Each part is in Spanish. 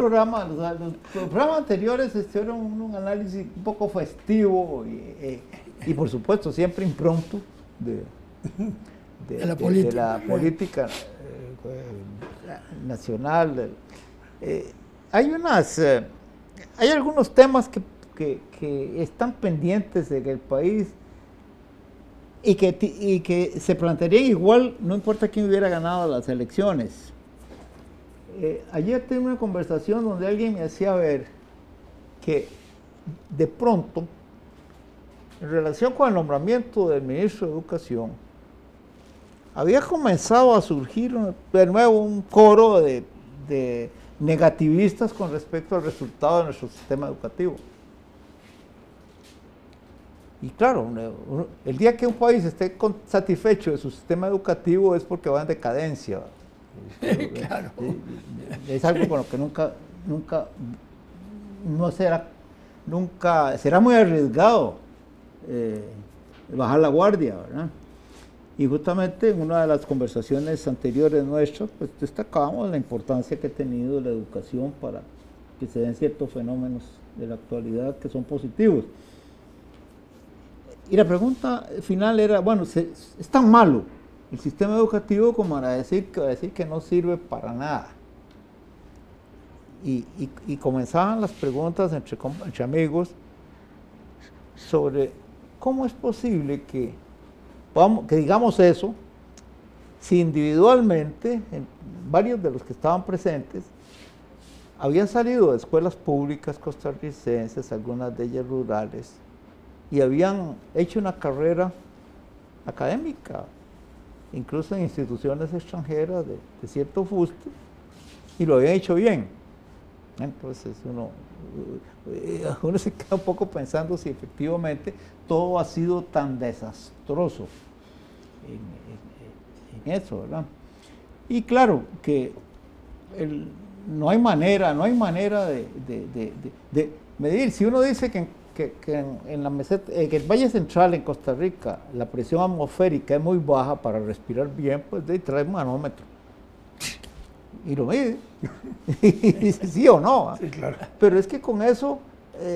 los programas anteriores hicieron un análisis un poco festivo y por supuesto siempre impromptu de la política nacional. Hay algunos temas que están pendientes en el país y que se plantearían igual, no importa quién hubiera ganado las elecciones. Ayer tuve una conversación donde alguien me hacía ver que de pronto, en relación con el nombramiento del ministro de Educación, había comenzado a surgir de nuevo un coro de negativistas con respecto al resultado de nuestro sistema educativo. Y claro, el día que un país esté satisfecho de su sistema educativo es porque va en decadencia. Claro. Es algo con lo que nunca será muy arriesgado bajar la guardia, ¿verdad? Y justamente en una de las conversaciones anteriores nuestras, pues destacábamos la importancia que ha tenido la educación para que se den ciertos fenómenos de la actualidad que son positivos. Y la pregunta final era, bueno, ¿es tan malo el sistema educativo como para decir que no sirve para nada? Y comenzaban las preguntas entre amigos sobre cómo es posible que digamos eso, si individualmente, varios de los que estaban presentes, habían salido de escuelas públicas costarricenses, algunas de ellas rurales, y habían hecho una carrera académica, incluso en instituciones extranjeras de cierto fuste, y lo habían hecho bien. Entonces uno se queda un poco pensando si efectivamente todo ha sido tan desastroso en eso, ¿verdad? Y claro que no hay manera de medir. Si uno dice que en la meseta, que el Valle Central en Costa Rica la presión atmosférica es muy baja para respirar bien, pues trae un manómetro y lo mide y dice sí o no. Sí, claro. Pero es que con eso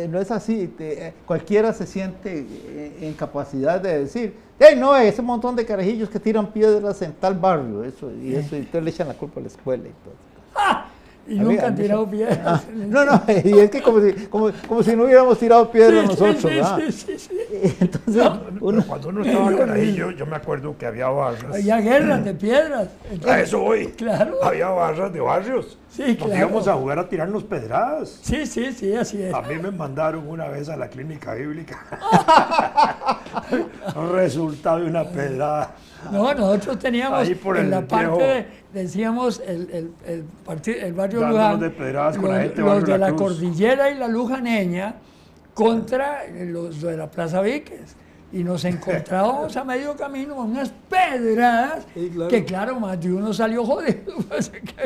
no es así. Cualquiera se siente en capacidad de decir, no, ese montón de carajillos que tiran piedras en tal barrio, y entonces le echan la culpa a la escuela y todo. Y nunca han tirado piedras. No, y es que como si no hubiéramos tirado piedras nosotros, ¿verdad? Sí. Entonces, pero cuando uno estaba carajillo, yo me acuerdo que había barras. Había guerras de piedras. A eso voy. Claro. Había barras de barrios. Sí, Nos claro. íbamos a jugar a tirarnos pedradas. Sí, así es. A mí me mandaron una vez a la clínica bíblica. Resultado de una pedrada. No, nosotros teníamos Ahí por en el la parte, viejo, decíamos, el barrio dándonos Luján, de pedradas con la gente los barrio de la Cruz. Cordillera y la Lujaneña contra los de la Plaza Víquez. Y nos encontrábamos a medio camino con unas pedradas Sí, claro. que, claro, más de uno salió jodido.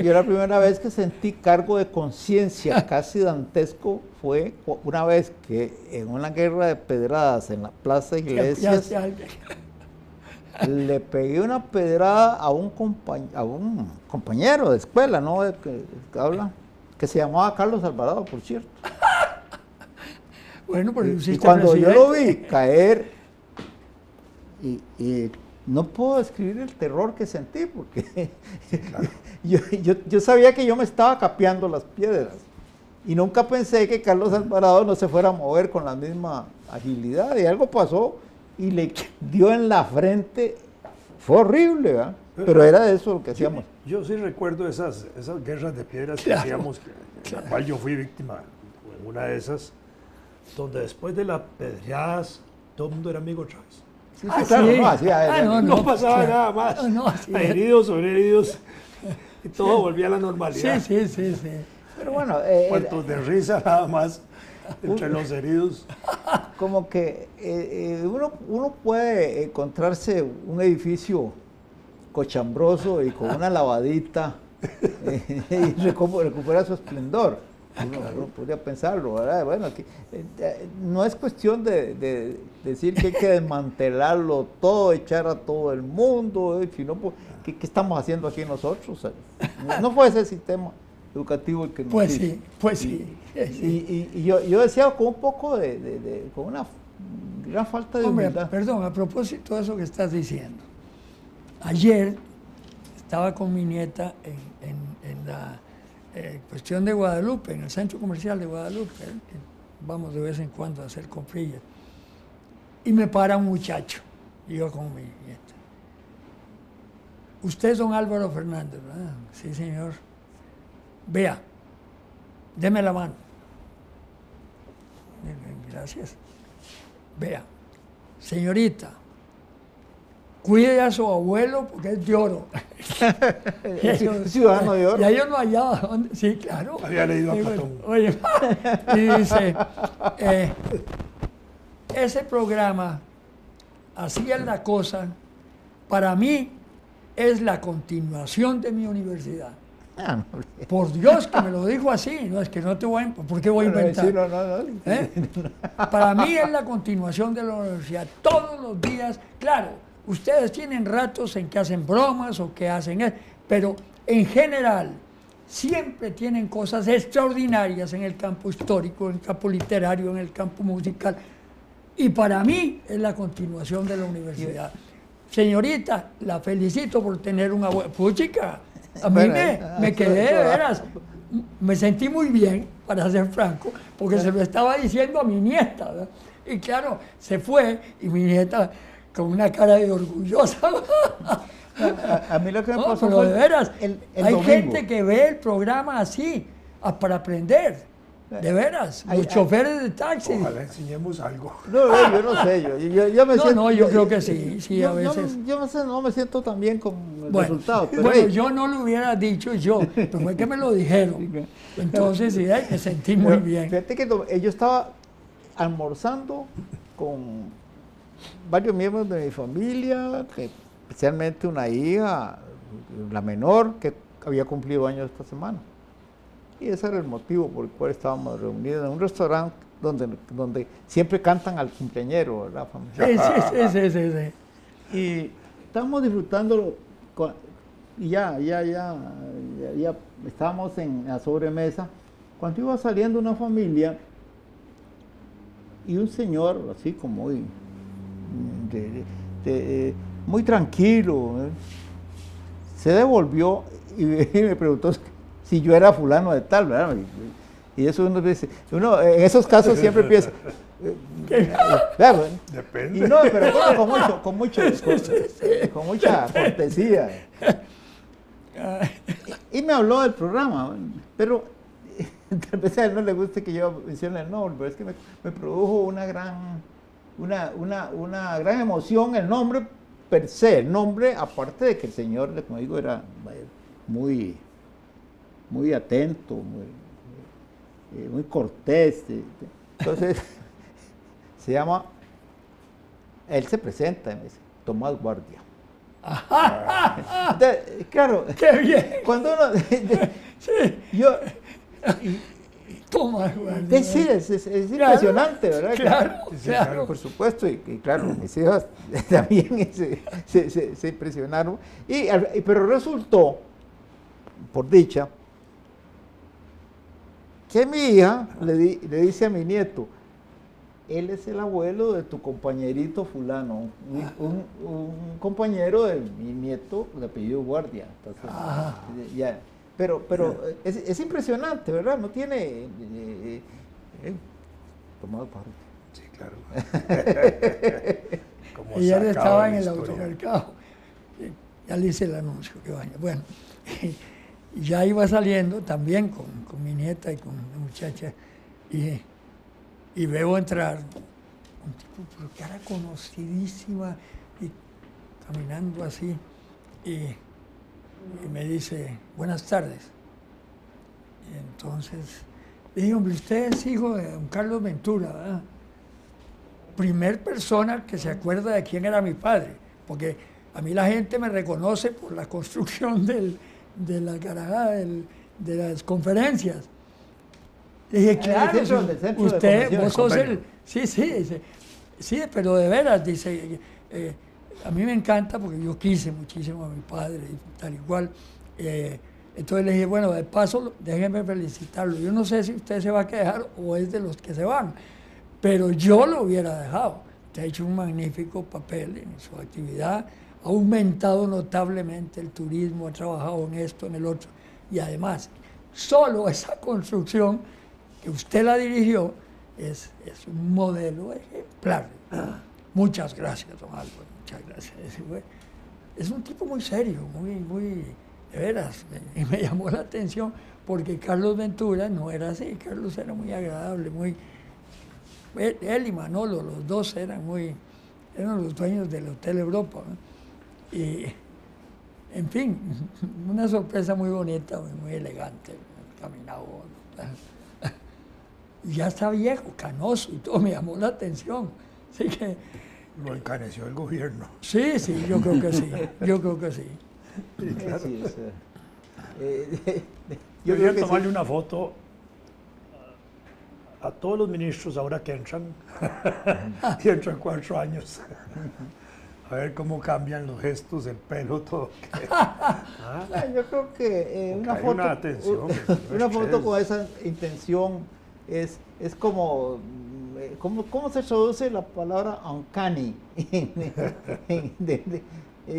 Yo la primera vez que sentí cargo de conciencia casi dantesco fue una vez que en una guerra de pedradas en la Plaza Iglesias le pegué una pedrada a un compañero de escuela, ¿no? Que se llamaba Carlos Alvarado, por cierto. Bueno, pero Y cuando yo lo vi caer, y no puedo describir el terror que sentí, porque yo sabía que yo me estaba capeando las piedras, y nunca pensé que Carlos Alvarado no se fuera a mover con la misma agilidad, y algo pasó, y le dio en la frente. Fue horrible, ¿verdad? Pero era eso lo que hacíamos. Yo sí recuerdo esas guerras de piedras que hacíamos, en la cual yo fui víctima en una de esas, donde después de las pedreadas todo el mundo era amigo otra vez. Sí, claro, sí. no hacía No pasaba claro. nada más. No, así es. Heridos sobre heridos. Y todo volvía a la normalidad. Sí. Pero bueno, Muertos de risa nada más entre los heridos. como que uno puede encontrarse un edificio cochambroso y con una lavadita y recupera su esplendor. Uno podría pensarlo, ¿verdad? Bueno, no es cuestión de decir que hay que desmantelarlo todo, echar a todo el mundo, sino ¿qué estamos haciendo aquí nosotros? No fue ese sistema educativo el que nos Pues hizo. sí, pues sí. Y yo decía con un poco con una gran falta de Hombre, humildad. perdón, a propósito de eso que estás diciendo. Ayer estaba con mi nieta en la cuestión de Guadalupe, en el centro comercial de Guadalupe, que vamos de vez en cuando a hacer comprillas. Y me para un muchacho, y yo con mi nieta. Usted es don Álvaro Fernández, ¿verdad? Sí, señor. Vea, deme la mano. Gracias. Vea, señorita, cuide a su abuelo porque es de oro. Ciudadano de oro. Ya yo no hallaba dónde. Sí, claro. Había leído a Y Platón. oye, y dice, ese programa, así es la cosa, para mí es la continuación de mi universidad. Ah, no. Por Dios que me lo dijo así, no es que no te voy a, ¿por qué voy a inventar? Sí, no. ¿Eh? Para mí es la continuación de la universidad. Todos los días, claro, ustedes tienen ratos en que hacen bromas o que hacen eso, pero en general siempre tienen cosas extraordinarias en el campo histórico, en el campo literario, en el campo musical. Y para mí es la continuación de la universidad. Señorita, la felicito por tener un abuelo. Puchica, a mí me quedé de veras. Me sentí muy bien, para ser franco, porque se lo estaba diciendo a mi nieta, ¿verdad? Y claro, se fue y mi nieta con una cara de orgullosa. A mí lo que me No, pasó pero fue de veras, el hay domingo. gente que ve el programa así, para aprender. De veras, los choferes de taxi. Ojalá enseñemos algo. No, yo no sé, yo me siento... No, yo creo que sí, sí, a veces. Yo no me siento tan bien con el Bueno, resultado, pero bueno, hey, yo no lo hubiera dicho yo, pero fue que me lo dijeron. Entonces, sí, me sentí muy pero bien. Fíjate que yo estaba almorzando con varios miembros de mi familia, especialmente una hija, la menor, que había cumplido años esta semana. Y ese era el motivo por el cual estábamos reunidos en un restaurante donde siempre cantan al cumpleañero, ¿verdad, familia? Sí. Y estábamos disfrutándolo y ya estábamos en la sobremesa cuando iba saliendo una familia y un señor así como muy tranquilo, se devolvió y me preguntó si yo era fulano de tal, ¿verdad? Y eso uno dice, en esos casos siempre piensa, claro, Depende. y no, pero bueno, con mucha cortesía. Y me habló del programa, pero tal vez a él no le guste que yo mencione el nombre, pero es que me produjo una gran emoción el nombre per se, el nombre, aparte de que el señor, como digo, era muy atento, muy cortés. Entonces, se llama, él se presenta, me dice, Tomás Guardia. Entonces, claro, ¡Qué bien! cuando uno, Sí. Tomás Guardia. sí, es impresionante, ¿verdad? Claro. Por supuesto, y claro, mis hijas también se impresionaron. Pero resultó, por dicha, que mi hija le dice a mi nieto, él es el abuelo de tu compañerito fulano, un compañero de mi nieto de apellido Guardia. Entonces, ya. Pero es impresionante, ¿verdad? No tiene... tomado parte. Sí, claro. Como Y él sacaba estaba la en el historia. automercado. Ya le hice el anuncio, que vaya. Bueno, ya iba saliendo también con mi nieta y con la muchacha. Y veo entrar un tipo, pero cara conocidísima, y caminando así. Y me dice, buenas tardes. Y entonces le dije, hombre, usted es hijo de don Carlos Ventura, ¿verdad? Primer persona que se acuerda de quién era mi padre, porque a mí la gente me reconoce por la construcción de la carajada, de las conferencias. Le dije, claro, usted, vos sos el... Sí, pero de veras, dice, a mí me encanta porque yo quise muchísimo a mi padre y tal igual. Entonces le dije, bueno, de paso, déjeme felicitarlo. Yo no sé si usted se va a quedar o es de los que se van, pero yo lo hubiera dejado. Usted ha hecho un magnífico papel en su actividad, ha aumentado notablemente el turismo, ha trabajado en esto, en el otro, y además, solo esa construcción que usted la dirigió es un modelo ejemplar. Muchas gracias, don Álvaro, muchas gracias. Es un tipo muy serio, muy de veras, y me llamó la atención porque Carlos Ventura no era así. Carlos era muy agradable, él y Manolo, los dos eran los dueños del Hotel Europa, ¿no? Y, en fin, una sorpresa muy bonita, muy elegante, caminaba, ¿no? Y ya está viejo, canoso y todo, me llamó la atención. Así que... Lo encaneció el gobierno. Sí, yo creo que sí, yo creo que sí. Sí, claro. Sí, Yo quería tomarle una foto a todos los ministros ahora que entran, y entran 4 años. A ver cómo cambian los gestos, el pelo, todo. Yo creo que una hay foto, una atención, una foto con esa intención es como, ¿cómo se traduce la palabra uncanny?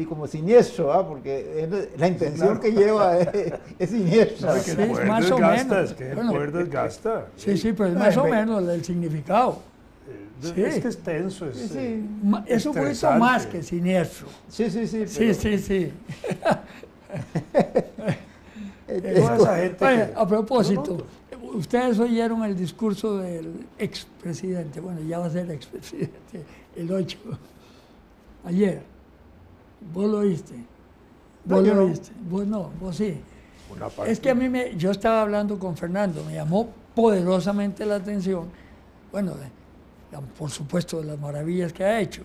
Como siniestro, ¿ah? Porque la intención que lleva es siniestra. No, que Sí, el poder más o desgasta, menos. es que Bueno, el poder desgasta. Sí, pero es más o menos el significado. Sí. Es que es tenso, es Sí. Es un poquito estresante. más que siniestro. Sí. Sí. Toda esa gente Oye, que- a propósito, ustedes oyeron el discurso del expresidente, bueno, ya va a ser expresidente, el 8, ayer. ¿Vos lo oíste? ¿Vos yo lo no. oíste? Vos no, vos sí. una parte. Es que a mí, yo estaba hablando con Fernando, me llamó poderosamente la atención, bueno, por supuesto de las maravillas que ha hecho,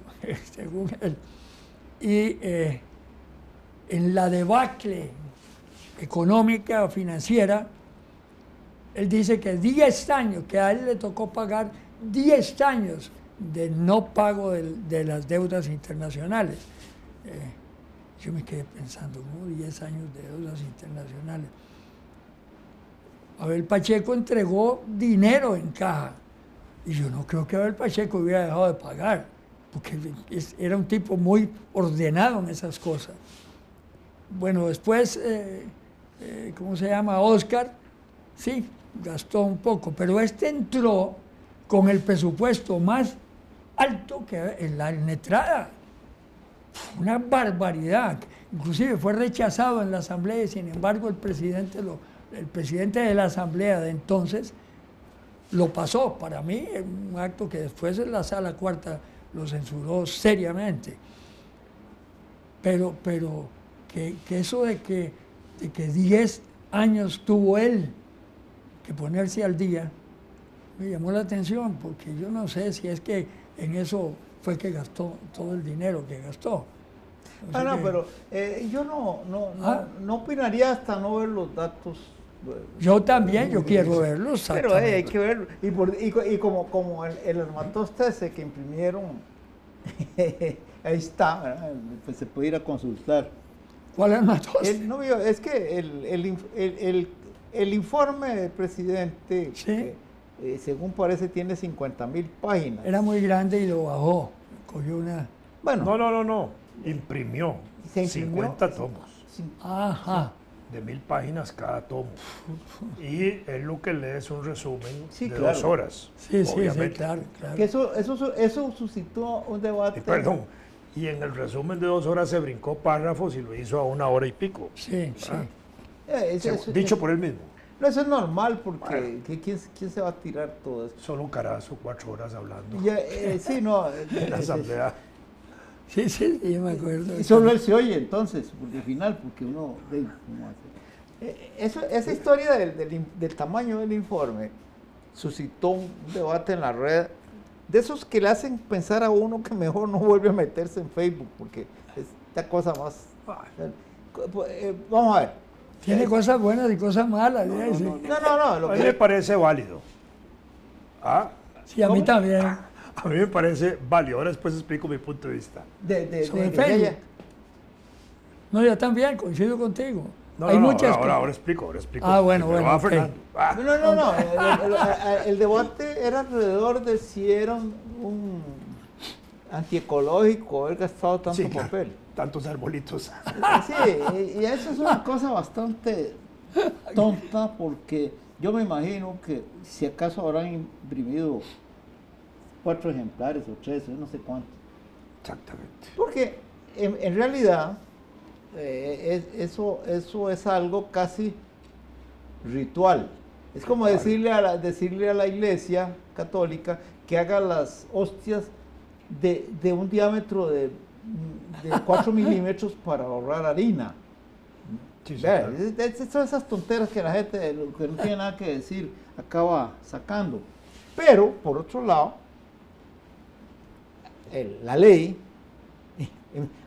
según él, y en la debacle económica o financiera, él dice que 10 años, que a él le tocó pagar 10 años de no pago de las deudas internacionales. Yo me quedé pensando, ¿no? 10 años de deudas internacionales. Abel Pacheco entregó dinero en caja. Y yo no creo que Abel Pacheco hubiera dejado de pagar, porque era un tipo muy ordenado en esas cosas. Bueno, después, ¿cómo se llama? Oscar, sí, gastó un poco, pero este entró con el presupuesto más alto que en la entrada. Una barbaridad. Inclusive fue rechazado en la asamblea y sin embargo el presidente de la asamblea de entonces lo pasó. Para mí, un acto que después en la sala cuarta lo censuró seriamente. Pero que eso de que 10 años tuvo él que ponerse al día, me llamó la atención, porque yo no sé si es que en eso fue que gastó todo el dinero que gastó. Pero yo no opinaría hasta no ver los datos. Yo también, yo quiero verlos. Pero hay que verlo. Y como el armatoste ese que imprimieron, ahí está, ¿verdad? Pues se puede ir a consultar. ¿Cuál armatoste? Es que el informe del presidente, Sí. según parece, tiene 50.000 páginas. Era muy grande y lo bajó. Cogió una... Bueno, No. Imprimió ¿Se imprimió? 50 tomos Ajá. de 1000 páginas cada tomo. Y él lo que lee es un resumen Sí, de claro. 2 horas. Sí, obviamente. claro. que eso suscitó un debate. Perdón. Y en el resumen de 2 horas se brincó párrafos y lo hizo a 1 hora y pico. Sí. Dicho por él mismo. No, eso es normal, porque Bueno. ¿quién se va a tirar todo esto? Solo un carazo, 4 horas hablando Ya, sí, no. en la asamblea. Sí, yo me acuerdo. Y solo él se oye entonces, porque al final, porque uno... ¿cómo hace? Esa historia del tamaño del informe suscitó un debate en la red, de esos que le hacen pensar a uno que mejor no vuelve a meterse en Facebook, porque esta cosa más... vamos a ver. Tiene cosas buenas y cosas malas. No, A mí me parece válido. ¿Ah? Sí, a mí ¿Cómo? también. A mí me parece válido. Ahora después explico mi punto de vista. Sobre Facebook. No, yo también, coincido contigo. No, Hay no, muchas ahora explico. Ah, bueno, Primero bueno, va ok. Fernando. No. El debate era alrededor de si era un antiecológico haber gastado tanto Sí, claro, papel. tantos arbolitos. Sí, y eso es una cosa bastante tonta porque yo me imagino que si acaso habrán imprimido 4 ejemplares o 3, yo no sé cuántos. Exactamente. Porque en realidad eso es algo casi ritual. Es como decirle a la Iglesia católica que haga las hostias de un diámetro de 4 milímetros para ahorrar harina. Sí, sí, Vea, claro. son esas tonteras que la gente que no tiene nada que decir acaba sacando. Pero, por otro lado, la ley,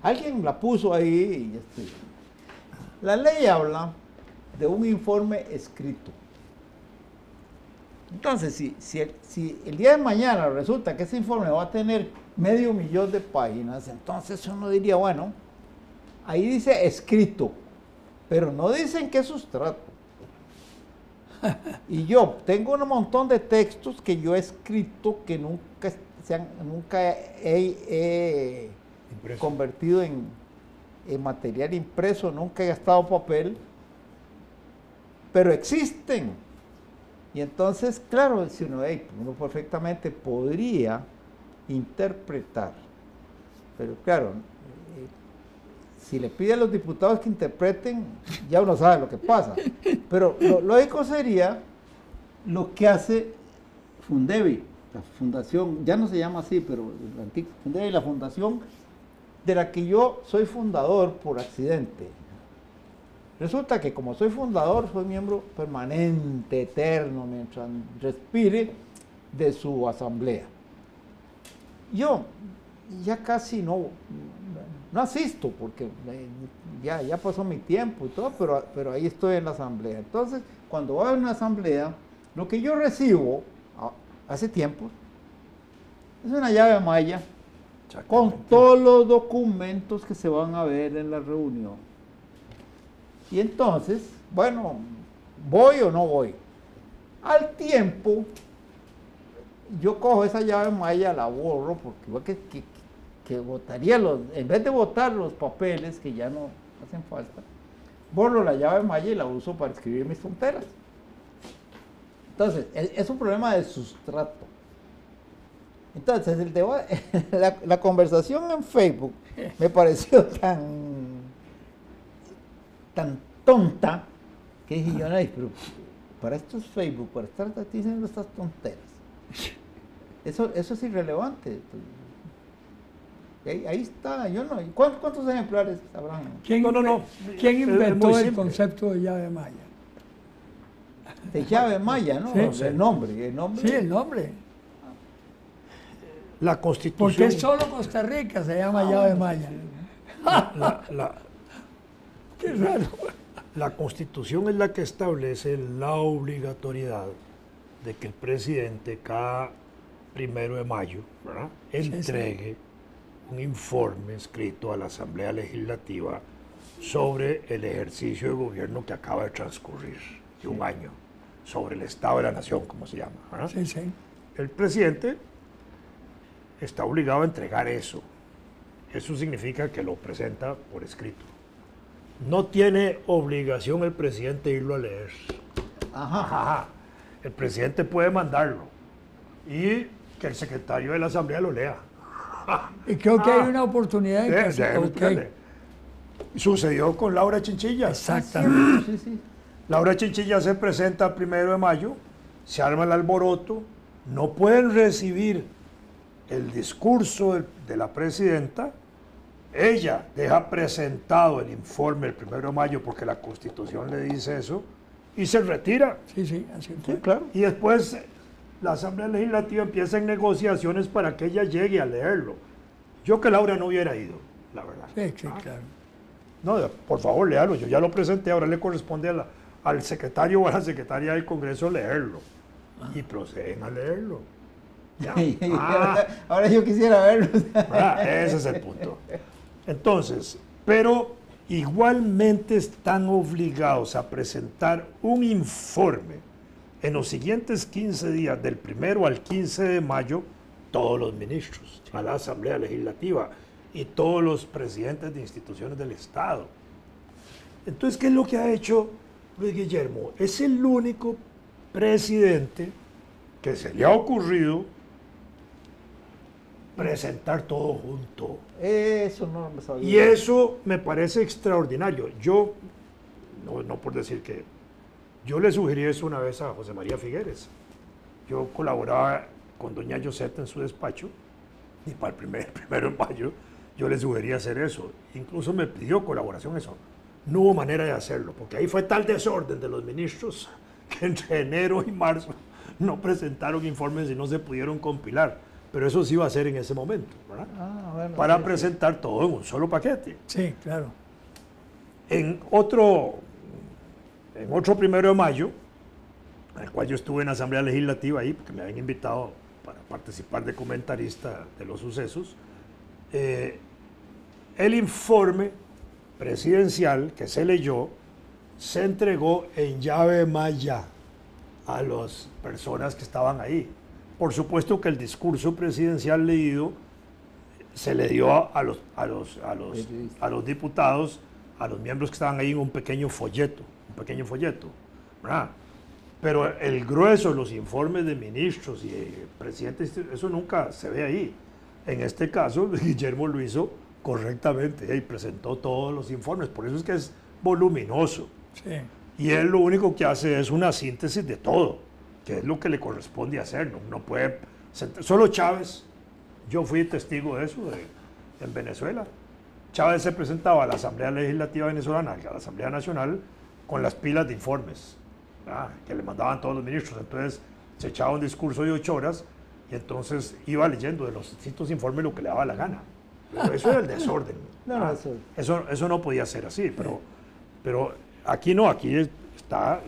alguien la puso ahí, la ley habla de un informe escrito. Entonces, si el día de mañana resulta que ese informe va a tener 500,000 de páginas, entonces uno diría, bueno, ahí dice escrito, pero no dicen qué sustrato. Y yo tengo un montón de textos que yo he escrito que nunca he Impreso. convertido en material impreso, nunca he gastado papel, pero existen. Y entonces, claro, si uno perfectamente podría interpretar, pero claro, si le pide a los diputados que interpreten, ya uno sabe lo que pasa. Pero lo lógico sería lo que hace Fundevi, la fundación, ya no se llama así, pero la antigua Fundevi, la fundación de la que yo soy fundador por accidente. Resulta que como soy fundador, soy miembro permanente, eterno, mientras respire, de su asamblea. Yo ya casi no asisto, porque ya pasó mi tiempo y todo, pero ahí estoy en la asamblea. Entonces, cuando voy a una asamblea, lo que yo recibo hace tiempo es una llave maya con todos los documentos que se van a ver en la reunión. Y entonces, bueno, ¿voy o no voy? Al tiempo, yo cojo esa llave maya, la borro, porque igual que botaría en vez de botar los papeles, que ya no hacen falta, borro la llave maya y la uso para escribir mis tonteras. Entonces, es un problema de sustrato. Entonces, la conversación en Facebook me pareció tan tonta que dije yo, pero para esto es Facebook, para estar diciendo estas tonteras. Eso es irrelevante. Ahí está, yo no. ¿Cuántos ejemplares habrán? ¿Quién inventó el concepto de llave maya? De llave maya, ¿no? Sí. No sé, el nombre. Sí, el nombre. La Constitución. Porque es solo Costa Rica se llama llave maya. Qué raro. La Constitución es la que establece la obligatoriedad de que el presidente cada 1 de mayo, ¿verdad?, entregue un informe escrito a la Asamblea Legislativa sobre el ejercicio de gobierno que acaba de transcurrir, de un año, sobre el Estado de la Nación, como se llama, ¿verdad? Sí, sí. El presidente está obligado a entregar eso. Eso significa que lo presenta por escrito. No tiene obligación el presidente irlo a leer. Ajá. El presidente puede mandarlo y que el secretario de la Asamblea lo lea. Y creo que hay una oportunidad en que Déjeme explicarle. Sucedió con Laura Chinchilla. Exactamente. Sí. Laura Chinchilla se presenta el 1 de mayo, se arma el alboroto, no pueden recibir el discurso de la presidenta. Ella deja presentado el informe el 1 de mayo porque la Constitución le dice eso y se retira. Sí, así fue. Sí, claro. Y después la Asamblea Legislativa empieza en negociaciones para que ella llegue a leerlo. Yo que Laura no hubiera ido, la verdad. Sí, claro. No, por favor, léalo. Yo ya lo presenté, ahora le corresponde al secretario o a la secretaria del Congreso leerlo. Y proceden a leerlo. Ya. Ahora yo quisiera verlo. Ese es el punto. Entonces, pero igualmente están obligados a presentar un informe en los siguientes 15 días, del 1 al 15 de mayo, todos los ministros, a la Asamblea Legislativa y todos los presidentes de instituciones del Estado. Entonces, ¿qué es lo que ha hecho Luis Guillermo? Es el único presidente que se le ha ocurrido presentar todo junto. Eso no me sabía. Y eso me parece extraordinario. Yo, no por decir que, yo le sugerí eso una vez a José María Figueres. Yo colaboraba con doña Yoseta en su despacho, y para el 1 de mayo yo le sugerí hacer eso. Incluso me pidió colaboración eso. No hubo manera de hacerlo, porque ahí fue tal desorden de los ministros que entre enero y marzo no presentaron informes y no se pudieron compilar. Pero eso sí iba a ser en ese momento, ¿verdad? Bueno, para presentar todo en un solo paquete. Sí, claro. En otro 1 de mayo, en el cual yo estuve en la Asamblea Legislativa ahí, porque me habían invitado para participar de comentarista de los sucesos, el informe presidencial que se leyó se entregó en llave maya a las personas que estaban ahí. Por supuesto que el discurso presidencial leído se le dio a los diputados, a los miembros que estaban ahí en un pequeño folleto, ¿verdad? Pero el grueso, los informes de ministros y de presidentes, eso nunca se ve ahí. En este caso, Guillermo lo hizo correctamente y presentó todos los informes, por eso es que es voluminoso. Sí. Y él lo único que hace es una síntesis de todo, que es lo que le corresponde hacer. No puede, solo Chávez, yo fui testigo de eso en Venezuela. Chávez se presentaba a la Asamblea Legislativa venezolana, a la Asamblea Nacional, con las pilas de informes, ¿verdad?, que le mandaban todos los ministros. Entonces se echaba un discurso de 8 horas y entonces iba leyendo de los distintos informes lo que le daba la gana. Pero eso era el desorden. Eso no podía ser así, pero aquí no, aquí está,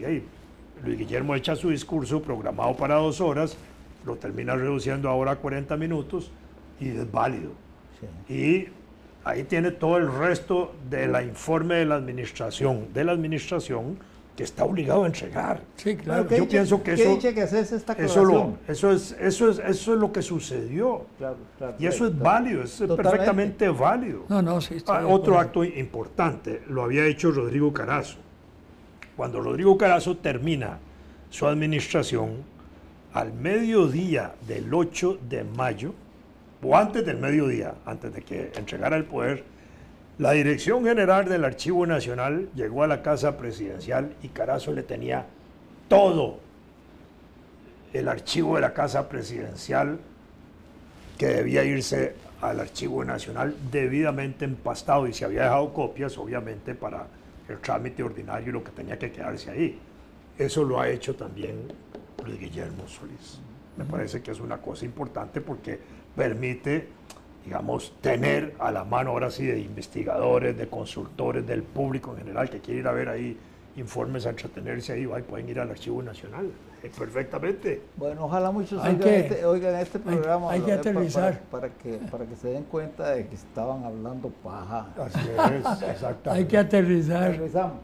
Luis Guillermo echa su discurso programado para 2 horas, lo termina reduciendo ahora a 40 minutos y es válido. Sí. Y ahí tiene todo el resto del informe de la administración que está obligado a entregar. Sí, claro. Yo pienso que eso... ¿Qué haces esta aclaración? Eso es lo que sucedió. Claro, y eso es válido, es perfectamente válido. Sí. Otro acto importante lo había hecho Rodrigo Carazo. Cuando Rodrigo Carazo termina su administración, al mediodía del 8 de mayo, o antes del mediodía, antes de que entregara el poder, la Dirección General del Archivo Nacional llegó a la Casa Presidencial y Carazo le tenía todo el archivo de la Casa Presidencial que debía irse al Archivo Nacional debidamente empastado, y se había dejado copias, obviamente, para el trámite ordinario y lo que tenía que quedarse ahí. Eso lo ha hecho también Luis Guillermo Solís. Me parece que es una cosa importante porque permite, digamos, tener a la mano ahora sí de investigadores, de consultores, del público en general que quiere ir a ver ahí informes, a entretenerse ahí, pueden ir al Archivo Nacional perfectamente. Bueno, ojalá muchos oigan este programa. Hay que aterrizar. Para que se den cuenta de que estaban hablando paja. Así es, exactamente. Hay que aterrizar. Aterrizamos.